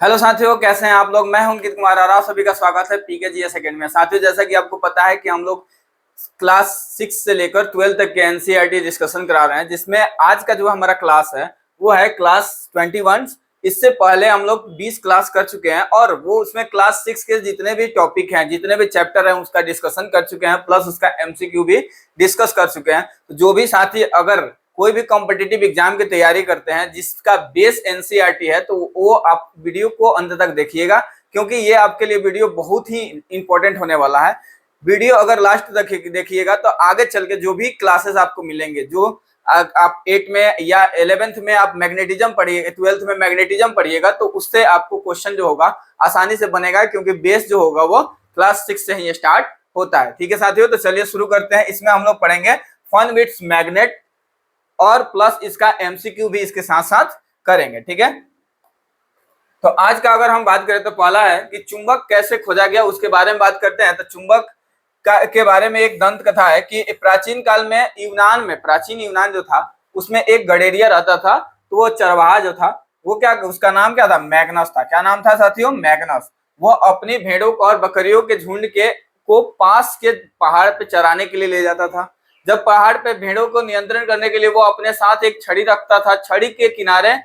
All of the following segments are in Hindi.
हेलो साथियों, कैसे हैं आप लोग। मैं हूं अंकित कुमार आरा। सभी का स्वागत है पीकेजीएस एकेडमी में। साथियों, जैसा कि आपको पता है कि हम लोग क्लास 6 से लेकर 12 तक के एनसीईआरटी डिस्कशन करा रहे हैं, जिसमें आज का जो हमारा क्लास है वो है क्लास 21। इससे पहले हम लोग 20 क्लास कर चुके हैं और वो उसमें क्लास 6 के जितने भी टॉपिक हैं, जितने भी चैप्टर हैं, उसका डिस्कशन कर चुके हैं, प्लस उसका एमसीक्यू भी डिस्कस कर चुके हैं। तो जो भी साथी अगर कोई भी कॉम्पिटिटिव एग्जाम की तैयारी करते हैं जिसका बेस एनसीईआरटी है, तो वो आप वीडियो को अंत तक देखिएगा, क्योंकि ये आपके लिए वीडियो बहुत ही इंपॉर्टेंट होने वाला है। वीडियो अगर लास्ट तक देखिएगा तो आगे चल के जो भी क्लासेस आपको मिलेंगे, जो आप 8 में या 11th में आप मैग्नेटिज्म पढ़िएगा, 12th में मैग्नेटिज्म पढ़िएगा, तो उससे आपको क्वेश्चन जो होगा आसानी से बनेगा, क्योंकि बेस जो होगा वो क्लास 6 से ही स्टार्ट होता है। ठीक है साथियों, तो चलिए शुरू करते हैं। इसमें हम लोग पढ़ेंगे फन विथ मैग्नेट और प्लस इसका एमसीक्यू भी इसके साथ साथ करेंगे। ठीक है, तो आज का अगर हम बात करें तो पहला है कि चुंबक कैसे खोजा गया, उसके बारे में बात करते हैं। तो चुंबक के बारे में एक दंत कथा है कि प्राचीन काल में प्राचीन यूनान जो था उसमें एक गडेरिया रहता था। तो वो चरवाहा जो था वो क्या, उसका नाम क्या था, मैग्नस था। क्या नाम था साथियों, मैग्नस। वो अपनी भेड़ों और बकरियों के झुंड के को पास के पहाड़ पे चराने के लिए ले जाता था। जब पहाड़ पे भेड़ों को नियंत्रण करने के लिए वो अपने साथ एक छड़ी रखता था। छड़ी के किनारे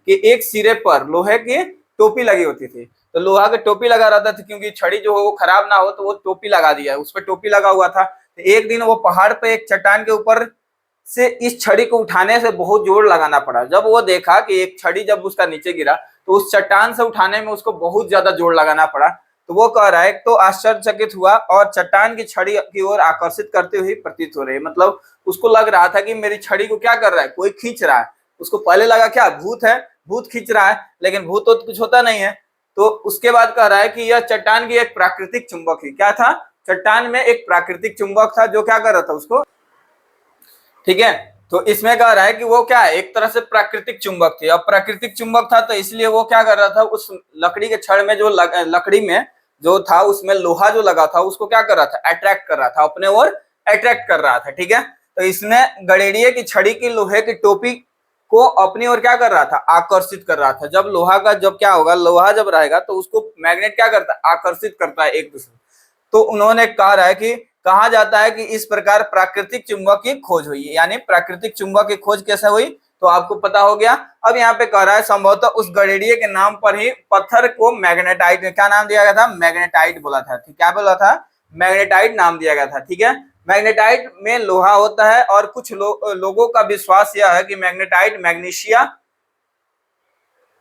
के एक सिरे पर लोहे की टोपी लगी होती थी। तो लोहा की टोपी लगा रहता था, क्योंकि छड़ी जो हो वो खराब ना हो, तो वो टोपी लगा दिया, उस पर टोपी लगा हुआ था। तो एक दिन वो पहाड़ पे एक चट्टान के ऊपर से इस छड़ी को उठाने से बहुत जोर लगाना पड़ा। जब वो देखा कि एक छड़ी जब उसका नीचे गिरा तो उस चट्टान से उठाने में उसको बहुत ज्यादा जोर लगाना पड़ा। तो वो कह रहा है, तो आश्चर्यचकित हुआ और चट्टान की छड़ी की ओर आकर्षित करते हुए प्रतीत हो रही है। मतलब उसको लग रहा था कि मेरी छड़ी को क्या कर रहा है, कोई खींच रहा है। उसको पहले लगा क्या, भूत है, भूत खींच रहा है, लेकिन भूत तो कुछ होता नहीं है। तो उसके बाद कह रहा है कि यह चट्टान की एक प्राकृतिक चुंबक ही क्या था, चट्टान में एक प्राकृतिक चुंबक था जो क्या कर रहा था उसको। ठीक है, तो इसमें कह रहा है कि वो क्या है, एक तरह से प्राकृतिक चुंबक थी। अब प्राकृतिक चुंबक था तो इसलिए वो क्या कर रहा था, उस लकड़ी के छड़ में जो लकड़ी में जो था उसमें लोहा जो लगा था उसको क्या कर रहा था, अट्रैक्ट कर रहा था, अपने ओर अट्रैक्ट कर रहा था। ठीक है, तो इसने गडेरिये की छड़ी की लोहे की टोपी को अपनी ओर क्या कर रहा था, आकर्षित कर रहा था। जब लोहा का जब क्या होगा, लोहा जब रहेगा तो उसको मैग्नेट क्या करता है, आकर्षित करता है एक दूसरे। तो उन्होंने कहा है कि कहा जाता है कि इस प्रकार प्राकृतिक चुंबक की खोज हुई। यानी प्राकृतिक चुंबक की खोज कैसे हुई, तो आपको पता हो गया। अब यहाँ पे कह रहा है संभवतः उस गडेरिये के नाम पर ही पत्थर को मैग्नेटाइट, क्या नाम दिया गया था, मैग्नेटाइट बोला था। क्या बोला था, मैग्नेटाइट नाम दिया गया था। ठीक है, मैग्नेटाइट में लोहा होता है और कुछ लोगों का विश्वास यह है कि मैग्नेटाइट मैग्नीशिया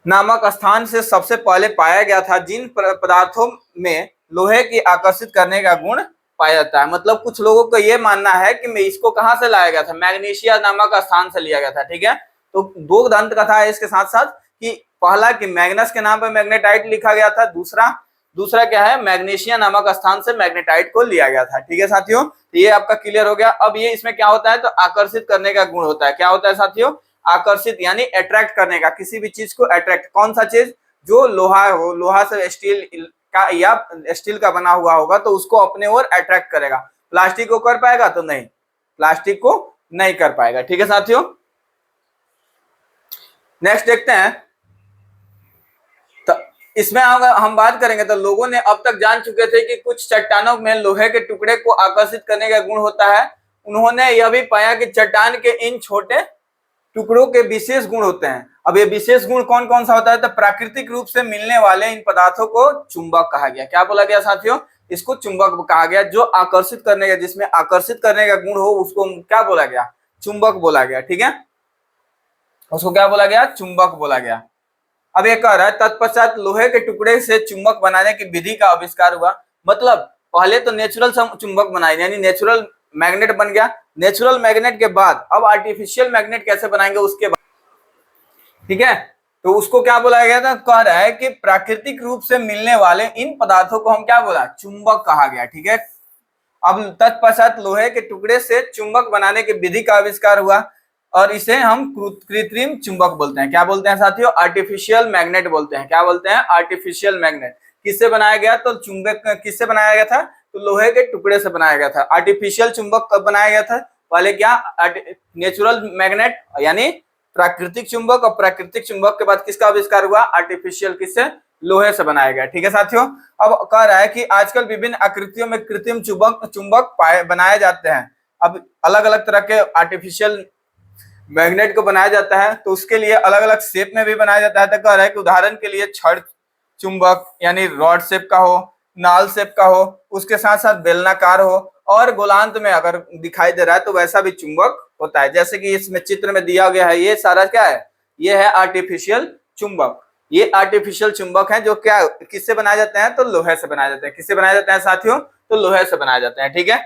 नामक स्थान से सबसे पहले पाया गया था, जिन पदार्थों में लोहे की आकर्षित करने का गुण पाया जाता है। मतलब कुछ लोगों को यह मानना है कि मैं इसको कहां से लाया गया था, मैग्नीशिया नामक स्थान से लिया गया था। ठीक है, तो दो दंत कथा है इसके साथ साथ कि पहला कि मैग्नस के नाम पर मैग्नेटाइट लिखा गया था, दूसरा दूसरा क्या है, मैग्नीशिया नामक स्थान से मैग्नेटाइट को लिया गया था। ठीक है साथियों, तो ये आपका क्लियर हो गया। अब ये इसमें क्या होता है, तो आकर्षित करने का गुण होता है। क्या होता है साथियों, आकर्षित यानी अट्रैक्ट करने का, किसी भी चीज को अट्रैक्ट। कौन सा चीज, जो लोहा हो, लोहा से स्टील का या स्टील का बना हुआ होगा तो उसको अपने ओर अट्रैक्ट करेगा। प्लास्टिक को कर पाएगा तो नहीं, प्लास्टिक को नहीं कर पाएगा। ठीक है साथियों, नेक्स्ट देखते हैं। तो इसमें हम बात करेंगे तो लोगों ने अब तक जान चुके थे कि कुछ चट्टानों में लोहे के टुकड़े को आकर्षित करने का गुण होता है। उन्होंने यह भी पाया कि चट्टान के इन छोटे टुकड़ों के विशेष गुण होते हैं। अब ये विशेष गुण कौन कौन सा होता है, तो प्राकृतिक रूप से मिलने वाले इन पदार्थों को चुंबक कहा गया। क्या बोला गया साथियों, इसको चुंबक कहा गया। जो आकर्षित करने का, जिसमें आकर्षित करने का गुण हो उसको क्या बोला गया, चुंबक बोला गया। ठीक है, उसको क्या बोला गया, चुंबक बोला गया। अब ये कह रहा है तत्पश्चात लोहे के टुकड़े से चुंबक बनाने की विधि का आविष्कार हुआ। मतलब पहले तो नेचुरल चुंबक बनाए, यानी नेचुरल मैग्नेट बन गया। नेचुरल मैग्नेट के बाद अब आर्टिफिशियल मैग्नेट कैसे बनाएंगे उसके बाद। ठीक है, तो उसको क्या बोला गया था, कह रहा है कि प्राकृतिक रूप से मिलने वाले इन पदार्थों को हम क्या बोला, चुंबक कहा गया। ठीक है, अब तत्पश्चात लोहे के टुकड़े से चुंबक बनाने की विधि का आविष्कार हुआ और इसे हम कृत्रिम चुंबक बोलते हैं। क्या बोलते हैं साथियों, आर्टिफिशियल मैग्नेट बोलते हैं। क्या बोलते हैं, आर्टिफिशियल मैग्नेट। किससे बनाया गया, तो चुंबक किससे बनाया गया था, तो लोहे के टुकड़े से बनाया गया था। आर्टिफिशियल चुंबक कब बनाया गया था, पहले क्या, नेचुरल मैग्नेट यानी प्राकृतिक चुंबक, और प्राकृतिक चुंबक के बाद किसका आविष्कार हुआ, आर्टिफिशियल, किससे, लोहे से बनाया गया। ठीक है साथियों, अब कह रहा है कि आजकल विभिन्न आकृतियों में कृत्रिम चुंबक चुंबक बनाए जाते हैं। अब अलग अलग तरह के आर्टिफिशियल मैग्नेट को बनाया जाता है, तो उसके लिए अलग अलग शेप में भी बनाया जाता है। तो कह रहा है कि उदाहरण के लिए छड़ चुंबक यानी रॉड शेप का हो, नाल शेप का हो, उसके साथ साथ बेलनाकार हो, और गोलांत में अगर दिखाई दे रहा है तो वैसा भी चुंबक होता है। जैसे कि इसमें चित्र में दिया गया है, ये सारा क्या है, ये है आर्टिफिशियल चुंबक। ये आर्टिफिशियल चुंबक है जो क्या किससे बनाए जाते हैं, तो लोहे से बनाए जाते हैं। किससे बनाए जाते हैं साथियों, तो लोहे से बनाए जाते हैं। ठीक है,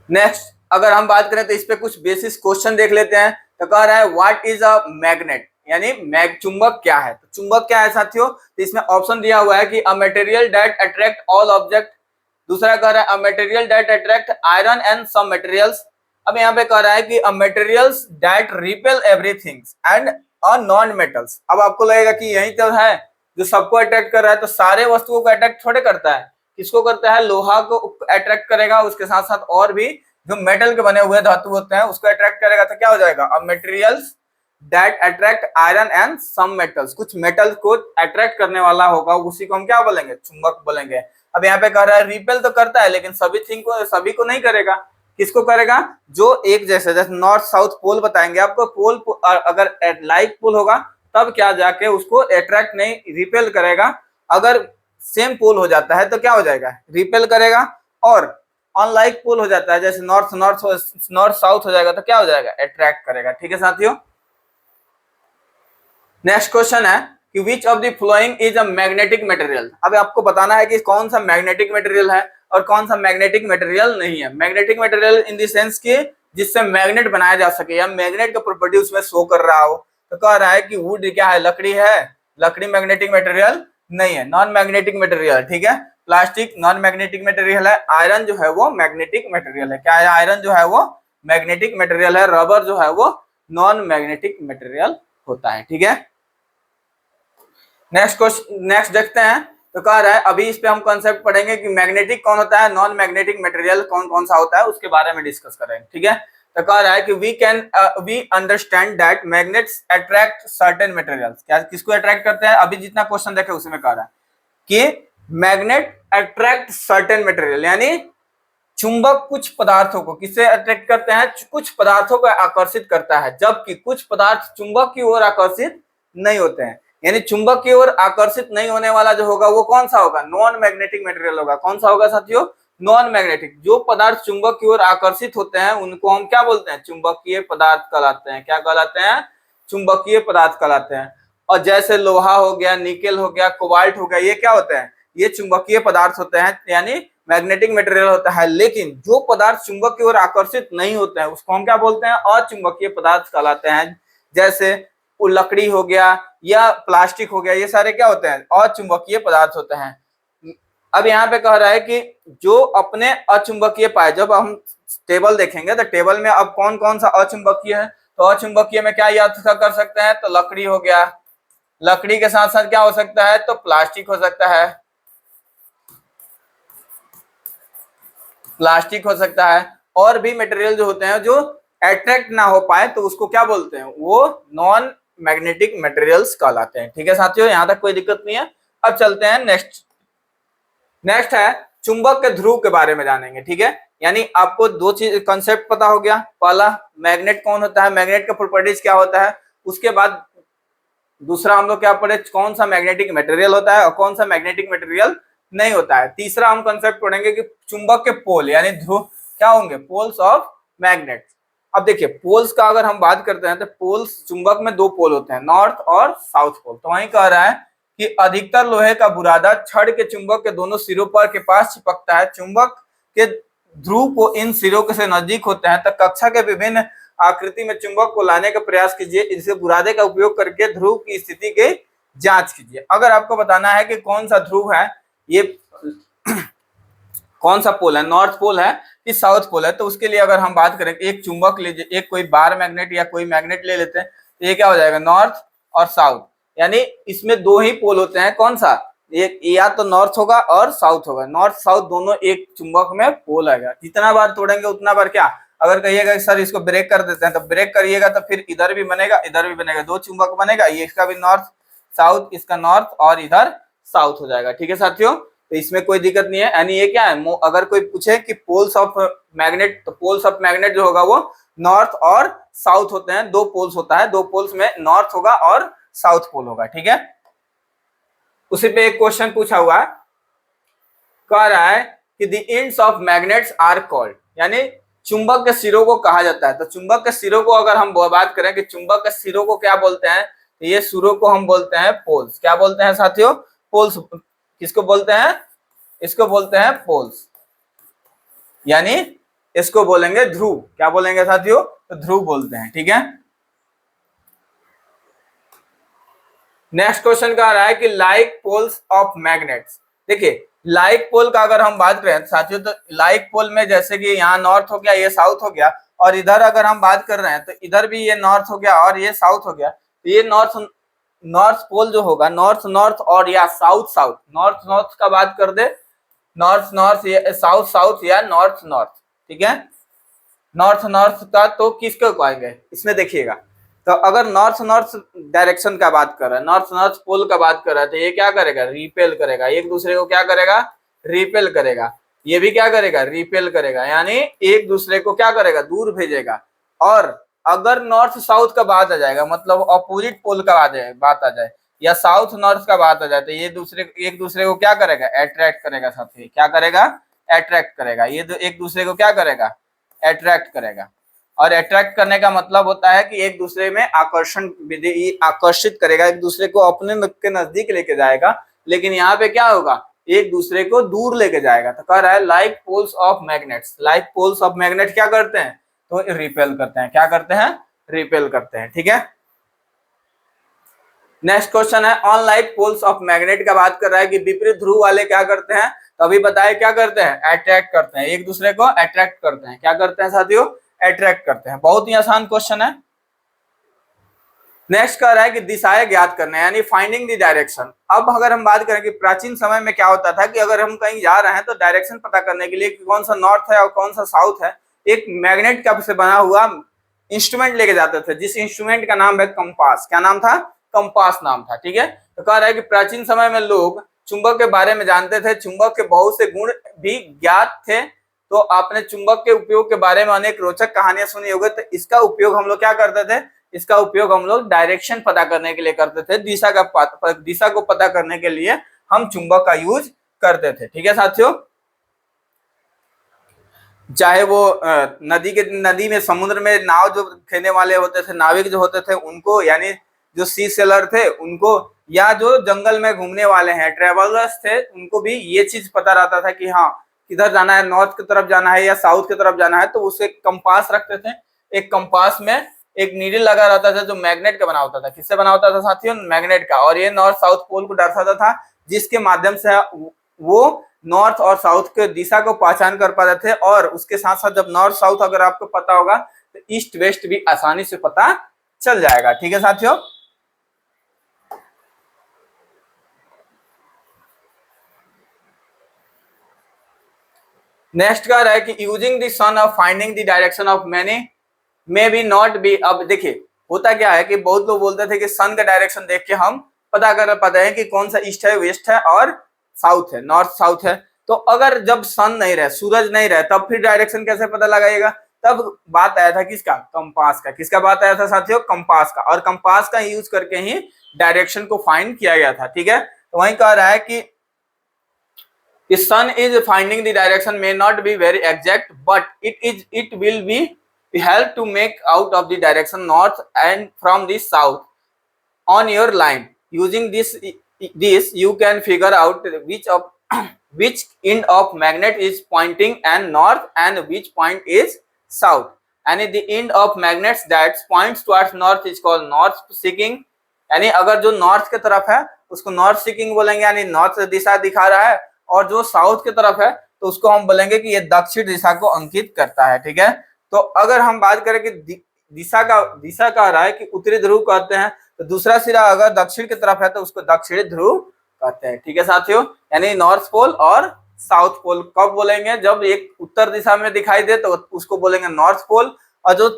नेक्स्ट अगर हम बात करें तो इस पे कुछ बेसिक क्वेश्चन देख लेते हैं। तो कह रहा है व्हाट इज अ मैग्नेट, यानी मैग चुंबक क्या है। तो चुंबक क्या है साथियों, तो इसमें ऑप्शन दिया हुआ है कि a material that attract all object. दूसरा कह रहा है a material that attract iron and some materials. अब यहाँ पे कह रहा है कि a materials that repel everything and a non metals. अब आपको लगेगा कि यही तो है जो सबको अट्रैक्ट कर रहा है, तो सारे वस्तुओं को अट्रैक्ट थोड़े करता है, किसको करता है, लोहा को अट्रैक्ट करेगा, उसके साथ साथ और भी जो मेटल के बने हुए धातु होते हैं उसको अट्रैक्ट करेगा। तो क्या हो जाएगा, अब materials that attract iron and some metals, कुछ मेटल को अट्रैक्ट करने वाला होगा, उसी को हम क्या बोलेंगे, चुंबक बोलेंगे। अब यहाँ पे कह रहा है रिपेल तो करता है लेकिन सभी को नहीं करेगा, किसको करेगा, जो एक जैसे नॉर्थ साउथ पोल बताएंगे आपको, पोल अगर लाइक पोल होगा तब क्या जाके उसको अट्रैक्ट नहीं रिपेल करेगा, अगर सेम पोल हो जाता है तो क्या हो जाएगा, रिपेल करेगा। और अनलाइक पोल हो जाता है जैसे नॉर्थ साउथ हो जाएगा तो क्या हो जाएगा, अट्रैक्ट करेगा। ठीक है साथियों, नेक्स्ट क्वेश्चन है कि which of the following is a magnetic material. अब आपको बताना है कि कौन सा मैग्नेटिक मटेरियल है और कौन सा मैग्नेटिक मटेरियल नहीं है। Magnetic material in the sense कि जिससे मैग्नेट बनाया जा सके या मैग्नेट का प्रॉपर्टी उसमें शो कर रहा हो। तो कह रहा है कि वुड क्या है, लकड़ी है, लकड़ी मैग्नेटिक मटेरियल नहीं है, नॉन मैग्नेटिक मटेरियल। ठीक है, प्लास्टिक नॉन मैग्नेटिक मटेरियल है, आयरन जो है वो मैग्नेटिक मटेरियल है। क्या है, आयरन जो है वो मैग्नेटिक मटेरियल है, रबर जो है वो नॉन मैग्नेटिक मटेरियल होता है। ठीक है, नेक्स्ट देखते हैं। तो कह रहा है अभी इस पे हम कॉन्सेप्ट पढ़ेंगे कि मैग्नेटिक कौन होता है, नॉन मैग्नेटिक मटेरियल कौन कौन सा होता है, उसके बारे में डिस्कस करेंगे। ठीक है, तो कह रहा है कि we understand that magnets attract certain materials. क्या किसको अट्रैक्ट करते हैं, अभी जितना क्वेश्चन देखे उसमें कह रहा है कि मैग्नेट अट्रैक्ट सर्टेन मटेरियल, यानी चुंबक कुछ पदार्थों को किससे अट्रैक्ट करते हैं, कुछ पदार्थों को आकर्षित करता है, जबकि कुछ पदार्थ चुंबक की ओर आकर्षित नहीं होते हैं। यानी चुंबक की ओर आकर्षित नहीं होने वाला जो होगा वो कौन सा होगा, नॉन मैग्नेटिक मटेरियल होगा। कौन सा होगा साथियों, नॉन मैग्नेटिक। जो पदार्थ चुंबक की ओर आकर्षित होते हैं उनको हम क्या बोलते हैं, चुंबकीय पदार्थ कहलाते हैं। क्या कहलाते हैं, चुंबकीय पदार्थ कहलाते हैं। और जैसे लोहा हो गया, निकेल हो गया, कोबाल्ट हो गया, ये क्या होते हैं, ये चुंबकीय पदार्थ होते हैं, यानी मैग्नेटिक मटेरियल होता है। लेकिन जो पदार्थ चुंबक की ओर आकर्षित नहीं होते हैं उसको हम क्या बोलते हैं, अचुंबकीय पदार्थ कहलाते हैं। जैसे लकड़ी हो गया या प्लास्टिक हो गया, ये सारे क्या होते हैं, अचुंबकीय पदार्थ होते हैं। अब यहाँ पे कह रहा है कि जो अपने अचुंबकीय पाए, जब हम टेबल देखेंगे तो टेबल में अब कौन कौन सा अचुंबकीय है, तो अचुंबकीय में क्या याद कर सकते हैं, तो लकड़ी हो गया, लकड़ी के साथ साथ क्या हो सकता है, तो प्लास्टिक हो सकता है, प्लास्टिक हो सकता है, और भी मटेरियल जो होते हैं जो अट्रैक्ट ना हो पाए तो उसको क्या बोलते हैं, वो नॉन मैग्नेटिक मटेरियल्स कहलाते हैं। ठीक है साथियों, यहां तक कोई दिक्कत नहीं है। अब चलते हैं नेक्स्ट है चुंबक के ध्रुव के बारे में जानेंगे। ठीक है, यानी आपको दो चीज कंसेप्ट पता हो गया, पहला मैग्नेट कौन होता है, मैग्नेट का प्रॉपर्टीज क्या होता है, उसके बाद दूसरा हम लोग क्या पढ़े, कौन सा मैग्नेटिक मटेरियल होता है और कौन सा मैग्नेटिक मटेरियल नहीं होता है। तीसरा हम कंसेप्ट पढ़ेंगे कि चुंबक के पोल यानी ध्रुव क्या होंगे, पोल्स ऑफ मैग्नेट। अब देखिए पोल्स का अगर हम बात करते हैं तो पोल्स चुंबक में दो पोल होते हैं, नॉर्थ और साउथ पोल। तो वहीं कह रहा है कि अधिकतर लोहे का बुरादा छड़ के चुंबक के दोनों सिरों पर के पास चिपकता है। चुंबक के ध्रुव को इन सिरों से नजदीक होते हैं। तो कक्षा के विभिन्न आकृति में चुंबक को लाने का प्रयास कीजिए, इसे बुरादे का उपयोग करके ध्रुव की स्थिति की जांच कीजिए। अगर आपको बताना है कि कौन सा ध्रुव है, ये कौन सा पोल है, नॉर्थ पोल है कि साउथ पोल है, तो उसके लिए अगर हम बात करें, एक चुंबक लीजिए, एक कोई बार मैग्नेट या कोई मैग्नेट ले लेते हैं, तो ये क्या हो जाएगा, नॉर्थ और साउथ। यानी इसमें दो ही पोल होते हैं, कौन सा, एक या तो नॉर्थ होगा और साउथ होगा, नॉर्थ साउथ दोनों एक चुंबक में पोल आएगा। जितना बार तोड़ेंगे उतना बार क्या, अगर कहिएगा सर इसको ब्रेक कर देते हैं तो ब्रेक करिएगा तो फिर इधर भी बनेगा इधर भी बनेगा, दो चुंबक बनेगा, ये इसका भी नॉर्थ साउथ इसका नॉर्थ और इधर साउथ हो जाएगा। ठीक है साथियों, तो इसमें कोई दिक्कत नहीं है। यानी ये क्या है, अगर कोई पूछे कि पोल्स ऑफ मैग्नेट, तो पोल्स ऑफ मैग्नेट जो होगा वो नॉर्थ और साउथ होते हैं, दो पोल्स होता है, दो पोल्स में नॉर्थ होगा और साउथ पोल होगा। ठीक है, उसी पे एक क्वेश्चन पूछा हुआ है, कह रहा है कि the ends of magnets are called, यानी चुंबक के सिरों को कहा जाता है। तो चुंबक के सिरों को अगर हम बात करें कि चुंबक के सिरों को क्या बोलते हैं, तो ये सिरों को हम बोलते हैं पोल्स। क्या बोलते हैं साथियों, पोल्स। किसको बोलते हैं, इसको बोलते हैं पोल्स, यानी इसको बोलेंगे ध्रुव। क्या बोलेंगे साथियों, तो ध्रुव बोलते हैं। ठीक है, नेक्स्ट क्वेश्चन कह रहा है कि लाइक पोल्स ऑफ मैग्नेट्स। देखिए लाइक पोल का अगर हम बात करें साथियों, तो लाइक पोल में जैसे कि यहाँ नॉर्थ हो गया, ये साउथ हो गया, और इधर अगर हम बात कर रहे हैं तो इधर भी ये नॉर्थ हो गया और ये साउथ हो गया। तो ये नॉर्थ पोल जो होगा, नॉर्थ नॉर्थ और या साउथ साउथ, नॉर्थ नॉर्थ का बात कर दे, नॉर्थ नॉर्थ या साउथ साउथ या नॉर्थ नॉर्थ। ठीक है, नॉर्थ नॉर्थ का तो किसको कहेंगे, इसमें देखिएगा, तो अगर नॉर्थ नॉर्थ डायरेक्शन का बात कर रहा है, नॉर्थ नॉर्थ पोल का बात कर रहा है, तो ये क्या करेगा, रिपेल करेगा, एक दूसरे को क्या करेगा, रिपेल करेगा। ये भी क्या करेगा, रिपेल करेगा, यानी एक दूसरे को क्या करेगा, दूर भेजेगा। और अगर नॉर्थ साउथ का बात आ जाएगा, मतलब अपोजिट पोल का बात आ जाए, या साउथ नॉर्थ का बात आ जाए, तो ये एक दूसरे को क्या करेगा, अट्रैक्ट करेगा साथी। क्या करेगा, अट्रैक्ट करेगा। ये एक दूसरे को क्या करेगा, अट्रैक्ट करेगा। और अट्रैक्ट करने का मतलब होता है कि एक दूसरे में आकर्षित करेगा, एक दूसरे को अपने के नजदीक लेके जाएगा। लेकिन यहाँ पे क्या होगा, एक दूसरे को दूर लेके जाएगा। तो कह रहा है like poles of magnets, like poles of magnet क्या करते हैं, तो रिपेल करते हैं। क्या करते हैं, रिपेल करते हैं। ठीक है, नेक्स्ट क्वेश्चन है on like poles of magnet का बात कर रहा है कि विपरीत ध्रुव वाले क्या करते हैं, तो अभी बताए क्या करते हैं, अट्रैक्ट करते हैं, एक दूसरे को अट्रैक्ट करते हैं। क्या करते हैं साथियों, अट्रैक्ट करते हैं। बहुत ही आसान क्वेश्चन है। नेक्स्ट कह रहा है कि दिशाएं ज्ञात करना है, यानी फाइंडिंग द डायरेक्शन। अब अगर हम बात करें कि प्राचीन समय में क्या होता था कि अगर हम कहीं जा रहे हैं तो डायरेक्शन पता करने के लिए कि कौन सा नॉर्थ है और कौन सा साउथ है, एक मैग्नेट का से बना हुआ इंस्ट्रूमेंट लेके जाते थे, जिस इंस्ट्रूमेंट का नाम है कंपास। क्या नाम था, कंपास नाम था। ठीक है, तो कह रहा है कि प्राचीन समय में लोग चुंबक के बारे में जानते थे, चुंबक के बहुत से गुण भी ज्ञात थे। तो आपने चुंबक के उपयोग के बारे में अनेक रोचक कहानियां सुनी होगी। तो इसका उपयोग हम लोग क्या करते थे, इसका उपयोग हम लोग डायरेक्शन पता करने के लिए करते थे, दिशा को पता करने के लिए हम चुंबक का यूज करते थे। ठीक है साथियों, चाहे वो नदी में, समुद्र में नाव जो खेने वाले होते थे, नाविक जो होते थे उनको, यानी जो सी सेलर थे उनको, या जो जंगल में घूमने वाले हैं ट्रेवलर्स थे, उनको भी ये चीज पता रहता था कि हाँ किधर जाना है, नॉर्थ की तरफ जाना है या साउथ की तरफ जाना है। तो उसे कंपास रखते थे, एक कंपास में एक नीडल लगा रहता था जो मैग्नेट का बना होता था। किससे बना होता था साथियों, मैग्नेट का। और ये नॉर्थ साउथ पोल को दर्शाता था, जिसके माध्यम से वो नॉर्थ और साउथ के दिशा को पहचान कर पाते थे। और उसके साथ साथ जब नॉर्थ साउथ अगर आपको पता होगा तो ईस्ट वेस्ट भी आसानी से पता चल जाएगा। ठीक है साथियों, नेक्स्ट कह रहा है कि using the son of finding the direction of many may be not be. अब देखिए होता क्या है कि बहुत लोग बोलते थे कि सन का डायरेक्शन देख के हम पता कर पाते हैं कि कौन सा ईस्ट है, वेस्ट है और साउथ है, नॉर्थ साउथ है। तो अगर जब सन नहीं रहे, सूरज नहीं रहे, तब फिर डायरेक्शन कैसे पता लगाइएगा। तब बात आया था किसका, कंपास का। किसका बात आया था साथियों, कंपास का। और कंपास का यूज करके ही डायरेक्शन को फाइंड किया गया था। ठीक है, तो वही कह रहा है कि the sun is finding the direction may not be very exact, but it will be help to make out of the direction north and from the south on your line. Using this you can figure out which end of magnet is pointing and north and which point is south. And the end of magnets that points towards north is called north seeking. यानी अगर जो नॉर्थ की तरफ है उसको नॉर्थ सीकिंग बोलेंगे, यानी नॉर्थ दिशा दिखा रहा है। और जो साउथ की तरफ है तो उसको हम बोलेंगे कि ये दक्षिण दिशा को अंकित करता है। ठीक है, तो अगर हम बात करें कि दिशा कह रहा है कि उत्तरी ध्रुव कहते हैं, तो दूसरा सिरा अगर दक्षिण की तरफ है तो उसको दक्षिणी ध्रुव कहते हैं। ठीक है साथियों, यानी नॉर्थ पोल और साउथ पोल कब बोलेंगे, जब एक उत्तर दिशा में दिखाई दे तो उसको बोलेंगे नॉर्थ पोल, और जो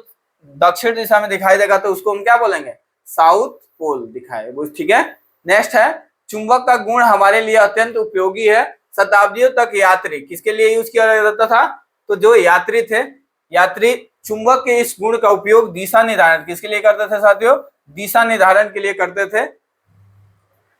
दक्षिण दिशा में दिखाई देगा तो उसको हम क्या बोलेंगे, साउथ पोल दिखाए। ठीक है, नेक्स्ट है चुंबक का गुण हमारे लिए अत्यंत उपयोगी है, शताब्दियों तक यात्री किसके लिए यूज किया जाता था, तो जो यात्री थे, यात्री चुंबक के इस गुण का उपयोग दिशा निर्धारण किसके लिए करते थे साथियों, दिशा निर्धारण के लिए करते थे।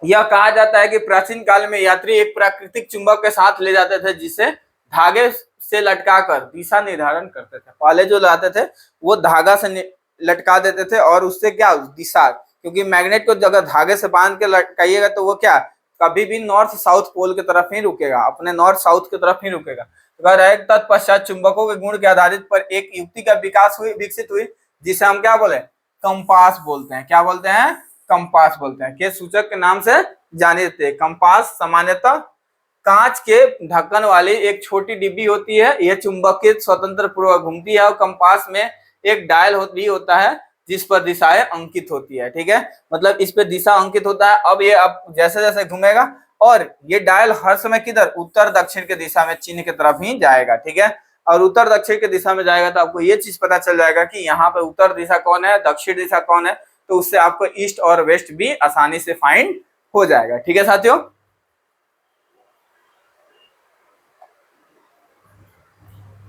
यह कहा जाता है कि प्राचीन काल में यात्री एक प्राकृतिक चुंबक के साथ ले जाते थे जिसे धागे से लटकाकर दिशा निर्धारण करते थे। पहले जो लाते थे वो धागा से लटका देते थे और उससे क्या दिशा, क्योंकि मैग्नेट को अगर धागे से बांध के लटकाइएगा तो वो क्या कभी भी नॉर्थ साउथ पोल की तरफ ही रुकेगा, अपने नॉर्थ साउथ की तरफ ही रुकेगा। अगर तत्पश्चात चुंबकों के गुण के आधारित पर एक युक्ति का विकसित हुई जिसे हम क्या बोले, कंपास बोलते हैं। क्या बोलते हैं, कंपास बोलते हैं। के सूचक के नाम से जाने देते हैं। कंपास सामान्यतः कांच के ढक्कन वाली एक छोटी डिब्बी होती है, यह चुंबकीय स्वतंत्र पूर्वक घूमती है और कंपास में एक डायल भी होता है जिस पर दिशाएं अंकित होती है। ठीक है, मतलब इस पे दिशा अंकित होता है। अब ये अब जैसे जैसे घूमेगा और ये डायल हर समय किधर, उत्तर दक्षिण के दिशा में चिन्ह की तरफ ही जाएगा। ठीक है, और उत्तर दक्षिण की दिशा में जाएगा तो आपको ये चीज पता चल जाएगा कि यहाँ पे उत्तर दिशा कौन है, दक्षिण दिशा कौन है, तो उससे आपको ईस्ट और वेस्ट भी आसानी से फाइंड हो जाएगा। ठीक है साथियों,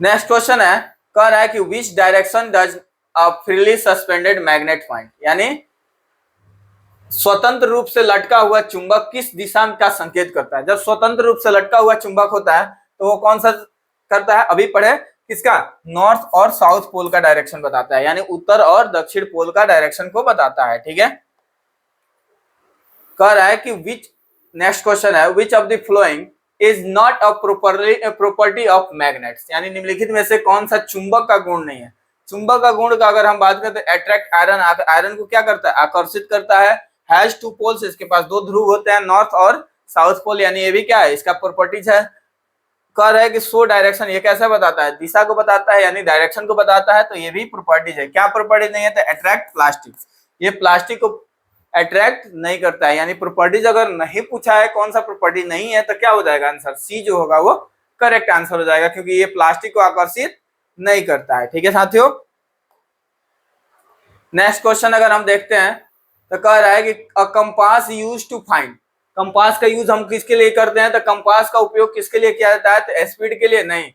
नेक्स्ट क्वेश्चन है, कह रहा है कि which direction does a freely suspended magnet point, यानी स्वतंत्र रूप से लटका हुआ चुंबक किस दिशा का संकेत करता है। जब स्वतंत्र रूप से लटका हुआ चुंबक होता है तो वो कौन सा करता है, अभी पढ़े किसका, नॉर्थ और साउथ पोल का डायरेक्शन बताता है, यानी उत्तर और दक्षिण पोल का डायरेक्शन को बताता है। ठीक है, कह रहा है कि विच, नेक्स्ट क्वेश्चन है, which of the following is not a property of magnets, यानी निम्नलिखित में से कौन सा चुंबक का गुण नहीं है। चुंबक का गुण का अगर हम बात करें तो अट्रैक्ट आयरन, आयरन को क्या करता है, आकर्षित करता है। हैज टू पोल्स, इसके पास दो ध्रुव होते हैं, नॉर्थ और साउथ पोल, यानी ये भी क्या है, इसका प्रॉपर्टीज है। कह रहा है कि सो डायरेक्शन, ये कैसे बताता है, दिशा को बताता है, यानी डायरेक्शन को बताता है, तो ये भी प्रॉपर्टीज है। क्या प्रॉपर्टीज नहीं है, तो अट्रैक्ट प्लास्टिक, ये प्लास्टिक को अट्रैक्ट नहीं करता है, यानी प्रॉपर्टीज अगर नहीं पूछा है कौन सा प्रॉपर्टी नहीं है तो क्या हो जाएगा आंसर, सी जो होगा वो करेक्ट आंसर हो जाएगा, क्योंकि ये प्लास्टिक को आकर्षित नहीं करता है। ठीक है साथियों, नेक्स्ट क्वेश्चन अगर हम देखते हैं तो कह रहा है कि a compass use to find, compass का यूज हम किसके लिए करते हैं, तो कंपास का उपयोग किसके लिए किया जाता है, तो स्पीड के लिए नहीं,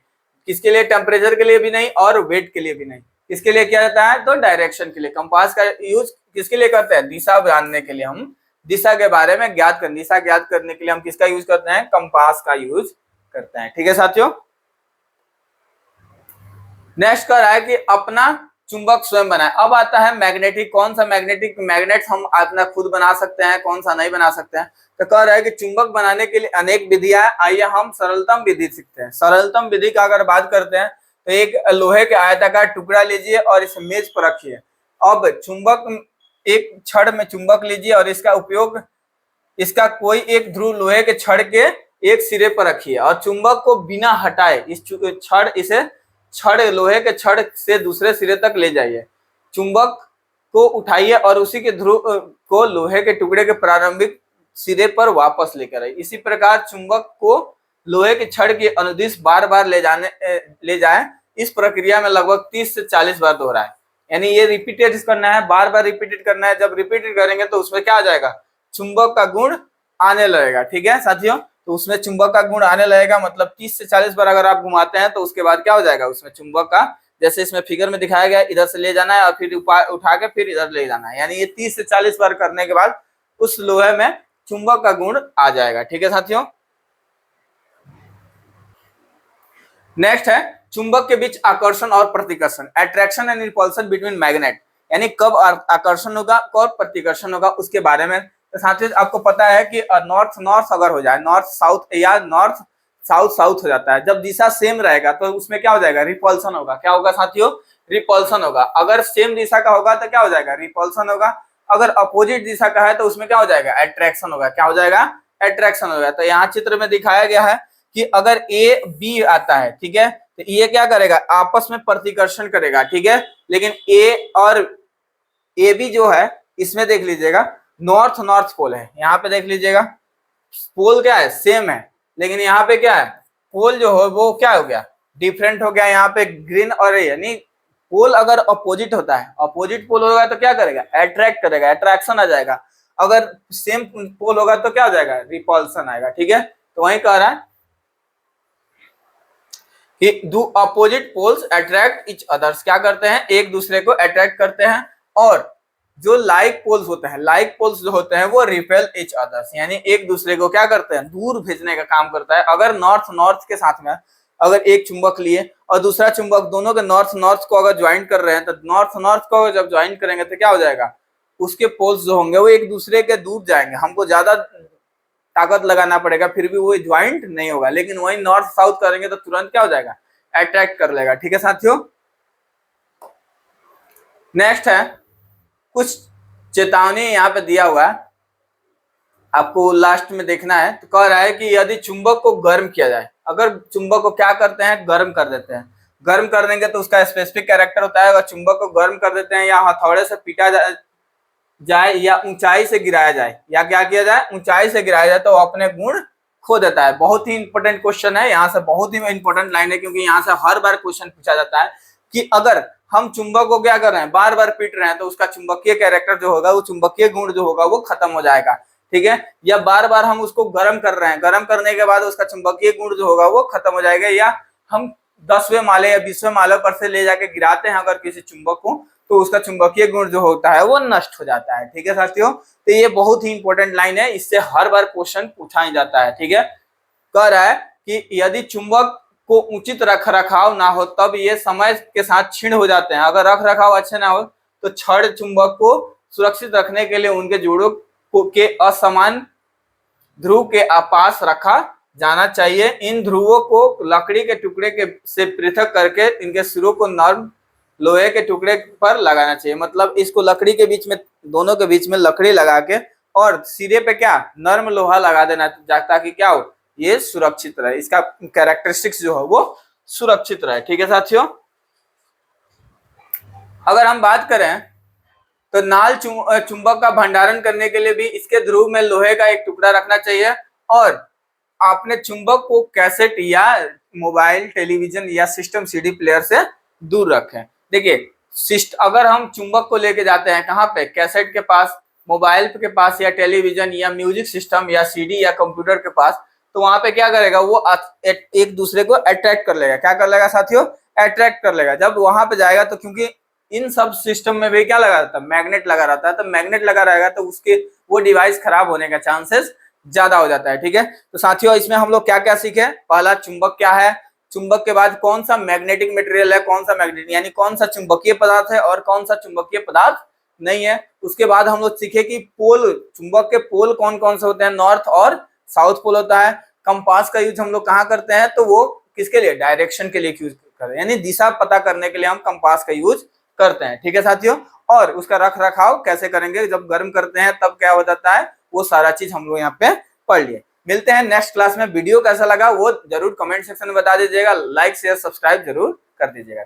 किसके लिए, टेम्परेचर के लिए भी नहीं और वेट के लिए भी नहीं, किसके लिए किया जाता है, तो डायरेक्शन के लिए। कंपास का यूज किसके लिए करते हैं, दिशा जानने के लिए, हम दिशा के बारे में दिशा ज्ञात करने के लिए हम किसका यूज करते हैं, कंपास का यूज करते हैं। ठीक है साथियों, नेक्स्ट कर रहा है कि अपना चुंबक स्वयं बनाए। अब आता है मैग्नेटिक, कौन सा मैग्नेट हम अपना खुद बना सकते हैं, कौन सा नहीं बना सकते हैं। तो कह रहा है कि चुंबक बनाने के लिए अनेक विधियां, आइए हम सरलतम विधि सीखते हैं। सरलतम विधि का अगर बात करते हैं तो एक लोहे के आयताकार टुकड़ा लीजिए और इसे मेज पर रखिए। अब चुंबक, एक छड़ में चुंबक लीजिए और इसका उपयोग, इसका कोई एक ध्रुव लोहे के छड़ के एक सिरे पर रखिए और चुंबक को बिना हटाए इसे छड़, लोहे के छड़ से दूसरे सिरे तक ले जाइए। चुंबक को उठाइए और उसी के ध्रुव को लोहे के टुकड़े के प्रारंभिक सिरे पर वापस लेकर आइए। इसी प्रकार चुंबक को लोहे के छड़ के अनुदिश बार बार ले जाए। इस प्रक्रिया में लगभग 30 से 40 बार दोहराएं, यानी ये रिपीटेड करना है, बार बार रिपीटेड करना है। जब रिपीटेड करेंगे तो उसमें क्या आ जाएगा, चुंबक का गुण आने लगेगा। ठीक है साथियों, तो उसमें चुंबक का गुण आने लगेगा, मतलब 30 से 40 बार अगर आप घुमाते हैं तो उसके बाद क्या हो जाएगा, उसमें चुंबक का, जैसे इसमें फिगर में दिखाया गया, इधर से ले जाना है और फिर उठा के फिर इधर ले जाना है, यानी ये 30 से 40 बार करने के बाद उस लोहे में चुंबक का गुण आ जाएगा। ठीक है साथियों, नेक्स्ट है चुंबक के बीच आकर्षण और प्रतिकर्षण, attraction and repulsion between magnet, यानी कब आकर्षण होगा कब प्रतिकर्षण होगा उसके बारे में। तो साथियों आपको पता है कि नॉर्थ नॉर्थ अगर हो जाए, नॉर्थ साउथ या नॉर्थ साउथ साउथ हो जाता है, जब दिशा सेम रहेगा तो उसमें क्या हो जाएगा, रिपल्सन होगा। क्या होगा साथियों, रिपल्सन होगा। अगर सेम दिशा का होगा तो क्या हो जाएगा, रिपल्सन होगा। अगर अपोजिट दिशा का है तो उसमें क्या हो जाएगा, अट्रैक्शन होगा। क्या हो जाएगा, अट्रैक्शन होगा। तो यहाँ चित्र में दिखाया गया है कि अगर ए बी आता है, ठीक है, तो ये क्या करेगा, आपस में प्रतिकर्षण करेगा। ठीक है, लेकिन ए और ए बी जो है इसमें देख लीजिएगा नॉर्थ नॉर्थ पोल है, यहाँ पे देख लीजिएगा पोल क्या है, सेम है, लेकिन यहाँ पे क्या है, पोल जो हो वो क्या हो गया, डिफरेंट हो गया। यहाँ पे ग्रीन और यानी पोल अगर अपोजिट होता है, अपोजिट पोल होगा तो क्या करेगा, अट्रैक्ट करेगा, अट्रैक्शन आ जाएगा। अगर सेम पोल होगा तो क्या हो जाएगा, रिपल्सन आएगा। ठीक है, तो वही कह रहा है कि do opposite poles attract each others, क्या करते हैं, एक दूसरे को अट्रैक्ट करते हैं, और जो लाइक पोल्स होते हैं, लाइक पोल्स जो होते हैं वो रिपेल इच अदर्स, यानी एक दूसरे को क्या करते हैं, दूर भेजने का काम करता है। अगर नॉर्थ नॉर्थ के साथ में अगर एक चुंबक लिए और दूसरा चुंबक, दोनों के नॉर्थ नॉर्थ को अगर ज्वाइन कर रहे हैं, तो नॉर्थ नॉर्थ को जब ज्वाइन करेंगे तो क्या हो जाएगा, उसके पोल्स जो होंगे वो एक दूसरे के दूर जाएंगे, हमको ज्यादा ताकत लगाना पड़ेगा फिर भी वो ज्वाइंट नहीं होगा, लेकिन वही नॉर्थ साउथ करेंगे तो तुरंत क्या हो जाएगा, अट्रैक्ट कर लेगा। ठीक है साथियों, नेक्स्ट है कुछ चेतावनी यहाँ पे दिया हुआ है, आपको लास्ट में देखना है। तो कह रहा है कि यदि चुंबक को गर्म किया जाए, अगर चुंबक को क्या करते हैं, गर्म कर देते हैं, गर्म कर देंगे तो उसका स्पेसिफिक कैरेक्टर होता है, अगर चुंबक को गर्म कर देते हैं या हथौड़े से पीटा जाए या ऊंचाई से गिराया जाए, या क्या किया जाए, ऊंचाई से गिराया जाए, तो अपने गुण खो देता है। बहुत ही इंपॉर्टेंट क्वेश्चन है, यहाँ से बहुत ही इंपॉर्टेंट लाइन है, क्योंकि यहाँ से हर बार क्वेश्चन पूछा जाता है कि अगर हम चुंबक को क्या कर रहे हैं, बार बार पीट रहे हैं, तो उसका चुंबकीय कैरेक्टर जो होगा, वो चुंबकीय गुण जो होगा वो खत्म हो जाएगा। ठीक है, या बार बार हम उसको गर्म कर रहे हैं, गर्म करने के बाद उसका चुंबकीय गुण जो होगा वो खत्म हो जाएगा, या हम 10वें माले या 20वें माले पर से ले जाके गिराते हैं अगर किसी चुंबक को, तो उसका चुंबकीय गुण जो होता है वो नष्ट हो जाता है। ठीक है साथियों, तो ये बहुत ही इंपॉर्टेंट लाइन है, इससे हर बार क्वेश्चन पूछा ही जाता है। ठीक है, कह रहा है कि यदि चुंबक को उचित रख रखाव ना हो तब ये समय के साथ क्षीण हो जाते हैं। अगर रख रखाव अच्छे ना हो तो छड़ चुंबक को सुरक्षित रखने के लिए उनके जोड़ों के असमान ध्रुव के आपास रखा जाना चाहिए। इन ध्रुवों को लकड़ी के टुकड़े के से पृथक करके इनके सिरों को नर्म लोहे के टुकड़े पर लगाना चाहिए। मतलब इसको लकड़ी के बीच में, दोनों के बीच में लकड़ी लगा के और सिरे पे क्या, नर्म लोहा लगा देना, ताकि क्या हो, ये सुरक्षित रहे, इसका कैरेक्टरिस्टिक्स जो है वो सुरक्षित रहे। ठीक है साथियों, अगर हम बात करें तो नाल चुंबक का भंडारण करने के लिए भी इसके ध्रुव में लोहे का एक टुकड़ा रखना चाहिए, और आपने चुंबक को कैसेट या मोबाइल, टेलीविजन या सिस्टम सीडी प्लेयर से दूर रखें। देखिए, अगर हम चुंबक को लेके जाते हैं कहाँ पे, कैसेट के पास, मोबाइल के पास, या टेलीविजन या म्यूजिक सिस्टम या सीडी या कंप्यूटर के पास, तो वहां पे क्या करेगा, वो एक दूसरे को अट्रैक्ट कर लेगा। क्या कर लेगा साथियों, अट्रैक्ट कर लेगा। जब वहां पे जाएगा तो क्योंकि इन सब सिस्टम में भी क्या लगा रहता है, मैग्नेट लगा रहता है, तो मैग्नेट लगा रहेगा तो उसके वो डिवाइस खराब होने का चांसेस ज्यादा हो जाता है। ठीक है, तो साथियों इसमें हम लोग क्या क्या सीखे, पहला चुंबक क्या है, चुंबक के बाद कौन सा मैग्नेटिक मटेरियल है, कौन सा मैग्नेटिक यानी कौन सा चुंबकीय पदार्थ है और कौन सा चुंबकीय पदार्थ नहीं है। उसके बाद हम लोग सीखे कि पोल, चुंबक के पोल कौन कौन से होते हैं, नॉर्थ और साउथ पोल होता है। कंपास का यूज हम लोग कहाँ करते हैं, तो वो किसके लिए, डायरेक्शन के लिए यूज करते हैं, यानी दिशा पता करने के लिए हम कंपास का यूज करते हैं। ठीक है साथियों, और उसका रख रखाव कैसे करेंगे, जब गर्म करते हैं तब क्या हो जाता है, वो सारा चीज हम लोग यहाँ पे पढ़ लिए। मिलते हैं नेक्स्ट क्लास में। वीडियो कैसा लगा वो जरूर कमेंट सेक्शन में बता दीजिएगा, लाइक शेयर सब्सक्राइब जरूर कर दीजिएगा।